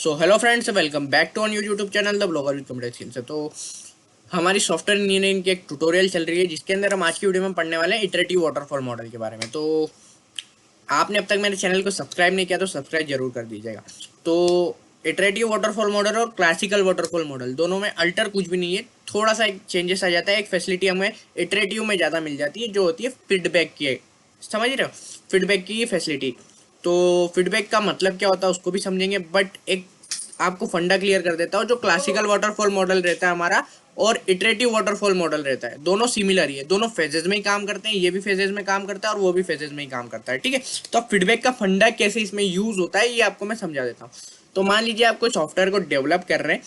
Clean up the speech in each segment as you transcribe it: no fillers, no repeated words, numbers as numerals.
So hello friends, welcome back to on YouTube channel the blogger with computer skills. तो हमारी software engineering की एक tutorial चल रही है जिसके अंदर हम आज की वीडियो में पढ़ने वाले हैं इटरेटिव वाटरफॉल मॉडल के बारे में। तो आपने अब तक मेरे चैनल को सब्सक्राइब नहीं किया तो सब्सक्राइब जरूर कर दीजिएगा। तो इटरेटिव वाटरफॉल मॉडल और क्लासिकल वाटरफॉल मॉडल दोनों में अल्टर कुछ भी नहीं है, थोड़ा सा एक चेंजेस आ जाता है। एक फैसिलिटी हमें इटरेटिव में ज़्यादा मिल जाती है जो होती है फीडबैक की, समझ रहे हो, फीडबैक की फैसिलिटी। तो फीडबैक का मतलब क्या होता है उसको भी समझेंगे, बट एक आपको फंडा क्लियर कर देता हूँ। जो क्लासिकल वाटरफॉल मॉडल रहता है हमारा और इटरेटिव वाटरफॉल मॉडल रहता है, दोनों सिमिलर ही है, दोनों फेजेज में ही काम करते हैं। ये भी फेजेज में काम करता है और वो भी फेजेज में ही काम करता है, ठीक है। तो अब फीडबैक का फंडा कैसे इसमें यूज होता है ये आपको मैं समझा देता हूँ। तो मान लीजिए आप कोई सॉफ्टवेयर को डेवलप कर रहे हैं,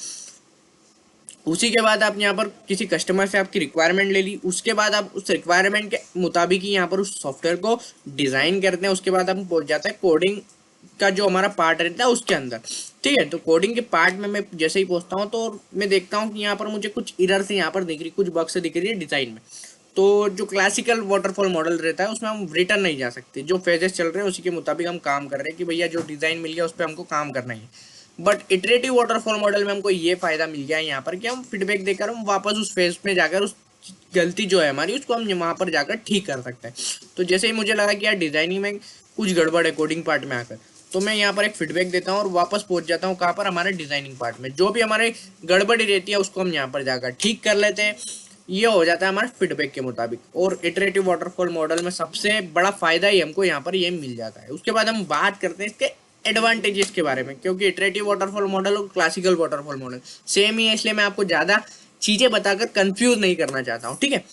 उसी के बाद आप यहाँ पर किसी कस्टमर से आपकी रिक्वायरमेंट ले ली, उसके बाद आप उस रिक्वायरमेंट के मुताबिक ही यहाँ पर उस सॉफ्टवेयर को डिज़ाइन करते हैं। उसके बाद हम पहुँच जाते हैं कोडिंग का जो हमारा पार्ट रहता है उसके अंदर, ठीक है। तो कोडिंग के पार्ट में मैं जैसे ही पहुँचता हूँ तो मैं देखता हूँ कि यहाँ पर मुझे कुछ एरर से यहाँ पर दिख रही, कुछ बग से दिख रही है डिज़ाइन में। तो जो क्लासिकल वाटरफॉल मॉडल रहता है उसमें हम रिटर्न नहीं जा सकते, जो फेजेस चल रहे हैं उसी के मुताबिक हम काम कर रहे हैं कि भैया जो डिज़ाइन मिल गया उस पर हमको काम करना है। बट इटरेटिव वाटरफॉल मॉडल में हमको ये फायदा मिल गया है यहाँ पर कि हम फीडबैक देकर हम वापस उस फेज में जाकर उस गलती जो है हमारी उसको हम वहाँ पर जाकर ठीक कर सकते हैं। तो जैसे ही मुझे लगा कि यार डिजाइनिंग में कुछ गड़बड़ है कोडिंग पार्ट में आकर, तो मैं यहाँ पर एक फीडबैक देता हूँ और वापस पहुँच जाता हूँ कहाँ पर, हमारे डिजाइनिंग पार्ट में। जो भी हमारे गड़बड़ी रहती है उसको हम यहाँ पर जाकर ठीक कर लेते हैं। ये हो जाता है हमारे फीडबैक के मुताबिक। और इटरेटिव वाटरफॉल मॉडल में सबसे बड़ा फायदा ही हमको यहाँ पर ये मिल जाता है। उसके बाद हम बात करते हैं इसके एडवांटेजेस के बारे में, क्योंकि इटरेटिव वाटरफॉल मॉडल और क्लासिकल वाटरफॉल मॉडल सेम ही है, इसलिए मैं आपको ज़्यादा चीज़ें बताकर कंफ्यूज नहीं करना चाहता हूँ, ठीक है।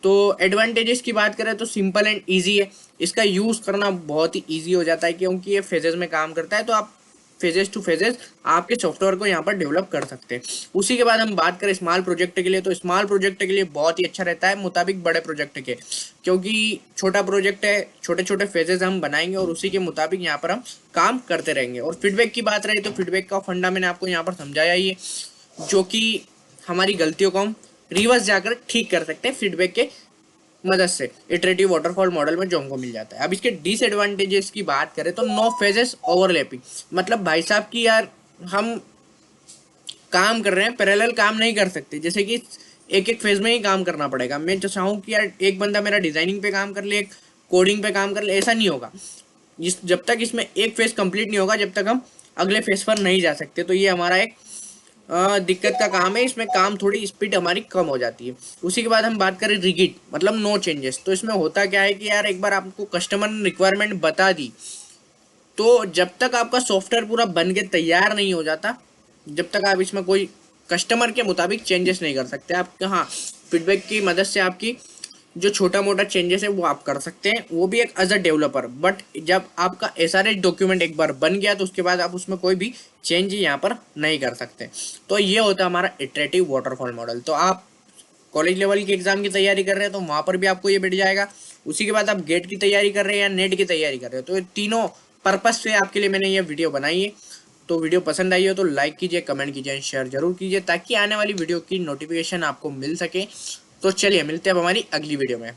तो एडवांटेजेस की बात करें तो सिंपल एंड ईजी है, इसका यूज़ करना बहुत ही ईजी हो जाता है क्योंकि ये फेजेस में काम करता है। तो आप फेजेस टू फेजेस आपके सॉफ्टवेयर को यहाँ पर डेवलप कर सकते हैं। उसी के बाद हम बात करें स्मॉल प्रोजेक्ट के लिए, तो स्मॉल प्रोजेक्ट के लिए बहुत ही अच्छा रहता है मुताबिक बड़े प्रोजेक्ट के, क्योंकि छोटा प्रोजेक्ट है, छोटे छोटे फेजेस हम बनाएंगे और उसी के मुताबिक यहाँ पर हम काम करते रहेंगे। और फीडबैक की बात रही तो फीडबैक का फंडा मैंने आपको यहाँ पर समझाया ही है, जो कि हमारी गलतियों को हम रिवर्स जाकर ठीक कर सकते हैं फीडबैक के मदद से इटरेटिव वाटरफॉल मॉडल में जो हमको मिल जाता है। अब इसके डिसएडवांटेजेस की बात करें तो नो फेजेस ओवरलैपिंग, मतलब भाई साहब की यार हम काम कर रहे हैं, पैरेलल काम नहीं कर सकते, जैसे कि एक एक फेज में ही काम करना पड़ेगा। मैं जो चाहूँ कि यार एक बंदा मेरा डिजाइनिंग पे काम कर ले, एक कोडिंग पे काम कर ले, ऐसा नहीं होगा। जब तक इसमें एक फेज कंप्लीट नहीं होगा जब तक हम अगले फेज पर नहीं जा सकते। तो ये हमारा एक दिक्कत का काम है, इसमें काम थोड़ी स्पीड हमारी कम हो जाती है। उसी के बाद हम बात करें रिगिड, मतलब नो चेंजेस। तो इसमें होता क्या है कि यार एक बार आपको कस्टमर ने रिक्वायरमेंट बता दी, तो जब तक आपका सॉफ्टवेयर पूरा बन के तैयार नहीं हो जाता, जब तक आप इसमें कोई कस्टमर के मुताबिक चेंजेस नहीं कर सकते। आप हाँ, फीडबैक की मदद से आपकी जो छोटा मोटा चेंजेस है वो आप कर सकते हैं, वो भी एक एज अ डेवलपर। बट जब आपका एसआरएच डॉक्यूमेंट एक बार बन गया तो उसके बाद आप उसमें कोई भी चेंज यहाँ पर नहीं कर सकते। तो ये होता है हमारा इटरेटिव वाटरफॉल मॉडल। तो आप कॉलेज लेवल की एग्जाम की तैयारी कर रहे हैं तो वहाँ पर भी आपको ये मिल जाएगा। उसी के बाद आप गेट की तैयारी कर रहे हैं या नेट की तैयारी कर रहे हो, तो ये तीनों पर्पज से आपके लिए मैंने ये वीडियो बनाई है। तो वीडियो पसंद आई हो तो लाइक कीजिए, कमेंट कीजिए, शेयर जरूर कीजिए ताकि आने वाली वीडियो की नोटिफिकेशन आपको मिल सके। तो चलिए मिलते हैं अब हमारी अगली वीडियो में।